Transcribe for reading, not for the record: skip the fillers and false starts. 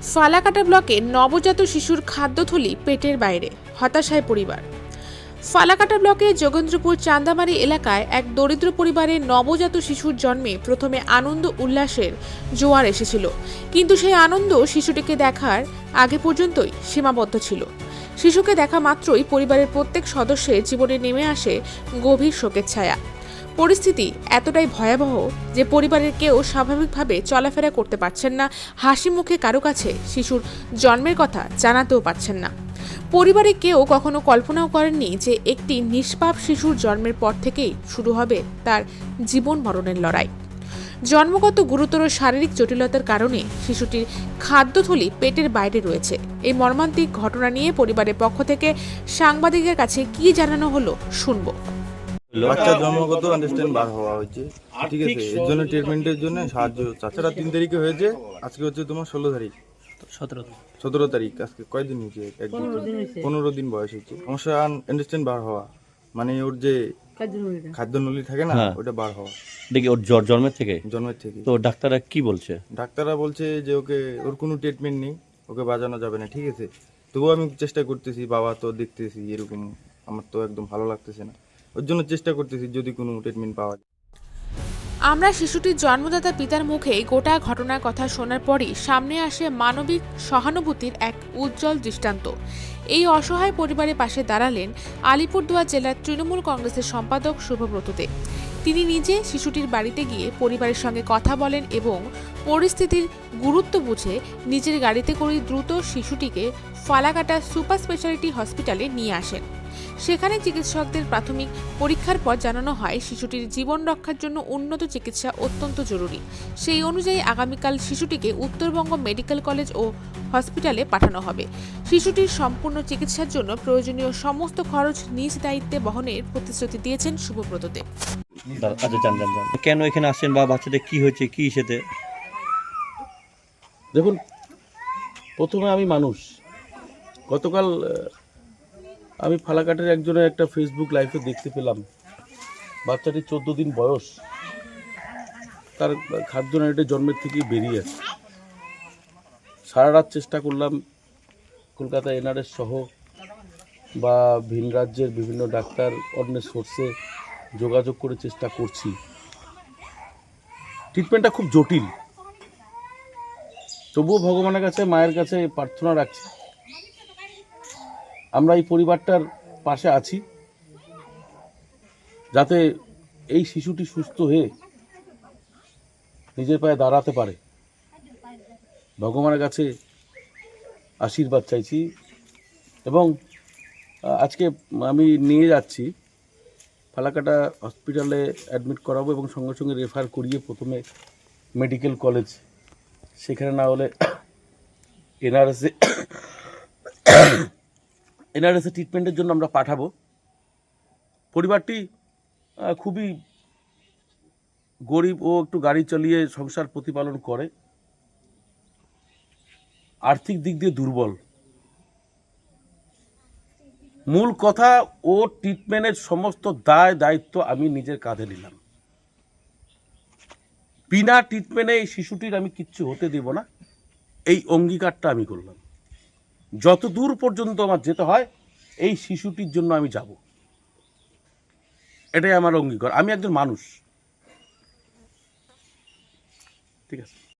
ফালাকাটা ব্লকে নবজাত শিশুর খাদ্যথলি পেটের বাইরে, হতাশায় পরিবার। ফালাকাটা ব্লকের যোগেন্দ্রপুর চান্দামারি এলাকায় এক দরিদ্র পরিবারের নবজাত শিশুর জন্মে প্রথমে আনন্দ উল্লাসের জোয়ার এসেছিল, কিন্তু সেই আনন্দ শিশুটিকে দেখার আগে পর্যন্তই সীমাবদ্ধ ছিল। শিশুকে দেখা মাত্রই পরিবারের প্রত্যেক সদস্যের জীবনে নেমে আসে গভীর শোকের ছায়া। পরিস্থিতি এতটাই ভয়াবহ যে পরিবারের কেউ স্বাভাবিকভাবে চলাফেরা করতে পারছেন না, হাসি মুখে কারো কাছে শিশুর জন্মের কথা জানাতেও পারছেন না। পরিবারে কেউ কখনো কল্পনাও করেননি যে একটি নিষ্পাপ শিশুর জন্মের পর থেকেই শুরু হবে তার জীবন মরণের লড়াই। জন্মগত গুরুতর শারীরিক জটিলতার কারণে শিশুটির খাদ্যথলি পেটের বাইরে রয়েছে। এই মর্মান্তিক ঘটনা নিয়ে পরিবারের পক্ষ থেকে সাংবাদিকের কাছে কি জানানো হলো শুনবো। বাচ্চা জন্মগত আন্ডারস্ট্যান্ড বার হওয়া হয়েছে, ঠিক আছে। এর জন্য ট্রিটমেন্টের জন্য সাহায্য তাছাড়া 3 তারিখে হয়েছে, আজকে হচ্ছে তোমার 16 তারিখ 17 তারিখ, আজকে কয়দিন হয়েছে? 15 দিন বয়স হয়েছে। সমস্যা আন্ডারস্ট্যান্ড বার হওয়া মানে ওর যে খাদ্য নলী থাকে না, ওটা বার হওয়া। দেখি ওর জন্মের থেকে তো ডাক্তাররা কি বলছে? ডাক্তাররা বলছে যে ওর কোনো ট্রিটমেন্ট নেই, ওকে বাঁচানো যাবে না, ঠিক আছে। তবুও আমি চেষ্টা করতেছি, বাবা তো দেখতেছি এরকম, আমার তো একদম ভালো লাগতেছে না, ওর জন্য চেষ্টা করতেছি যদি কোনো ট্রিটমেন্ট পাওয়া যায়। আমরা শিশুটির জন্মদাতা পিতার মুখে গোটা ঘটনার কথা শোনার পরই সামনে আসে মানবিক সহানুভূতির এক উজ্জ্বল দৃষ্টান্ত। এই অসহায় পরিবারের পাশে দাঁড়ালেন আলিপুরদুয়ার জেলার তৃণমূল কংগ্রেসের সম্পাদক শুভব্রত দে। তিনি নিজে শিশুটির বাড়িতে গিয়ে পরিবারের সঙ্গে কথা বলেন এবং পরিস্থিতির গুরুত্ব বুঝে নিজের গাড়িতে করে দ্রুত শিশুটিকে ফালাকাটা সুপার স্পেশালিটি হসপিটালে নিয়ে আসেন। সেখানে চিকিৎসকদের প্রাথমিক পরীক্ষার পর জানানো হয় শিশুটির জীবন রক্ষার জন্য উন্নত চিকিৎসা অত্যন্ত জরুরি। সেই অনুযায়ী আগামীকাল শিশুটিকে উত্তরবঙ্গ মেডিকেল কলেজ ও হসপিটালে পাঠানো হবে। শিশুটির সম্পূর্ণ চিকিৎসার জন্য প্রয়োজনীয় সমস্ত খরচ নিজ দায়িত্বে বহনের প্রতিশ্রুতি দিয়েছেন শুভব্রত দেব। আচ্ছা, জান কেন এখানে আসেন বা বাচ্চাদের কি হয়েছে, কি সাথে? দেখুন, প্রথমে আমি মানুষ। গতকাল আমি ফালাকাটের একজনের একটা ফেসবুক লাইভে দেখতে পেলাম বাচ্চাটি 14 দিন বয়স, তার খাদ্য নালীতে জন্মের থেকেই বেরিয়ে আছে। সারা রাত চেষ্টা করলাম কলকাতা এনআরএস সহ বা ভিন রাজ্যের বিভিন্ন ডাক্তার অন্যের সোর্সে যোগাযোগ করে চেষ্টা করছি। ট্রিটমেন্টটা খুব জটিল, তবুও ভগবানের কাছে, মায়ের কাছে প্রার্থনা রাখছি আমরা এই পরিবারটার পাশে আছি, যাতে এই শিশুটি সুস্থ হয়ে নিজের পায়ে দাঁড়াতে পারে। ভগবানের কাছে আশীর্বাদ চাইছি এবং আজকে আমি নিয়ে যাচ্ছি ফালাকাটা হসপিটালে অ্যাডমিট করাবো এবং সঙ্গে সঙ্গে রেফার করিয়ে প্রথমে মেডিকেল কলেজ, সেখানে না হলে এনআরএসে ট্রিটমেন্টের জন্য আমরা পাঠাবো। পরিবারটি খুবই গরিব ও একটু গাড়ি চালিয়ে সংসার প্রতিপালন করে, আর্থিক দিক দিয়ে দুর্বল। মূল কথা, ও ট্রিটমেন্টের সমস্ত দায় দায়িত্ব আমি নিজের কাঁধে নিলাম। বিনা ট্রিটমেন্টে এই শিশুটির আমি কিচ্ছু হতে দেব না, এই অঙ্গীকারটা আমি করলাম। যত দূর পর্যন্ত আমার যেতে হয় এই শিশুটির জন্য আমি যাব, এটাই আমার অঙ্গীকার। আমি একজন মানুষ, ঠিক আছে।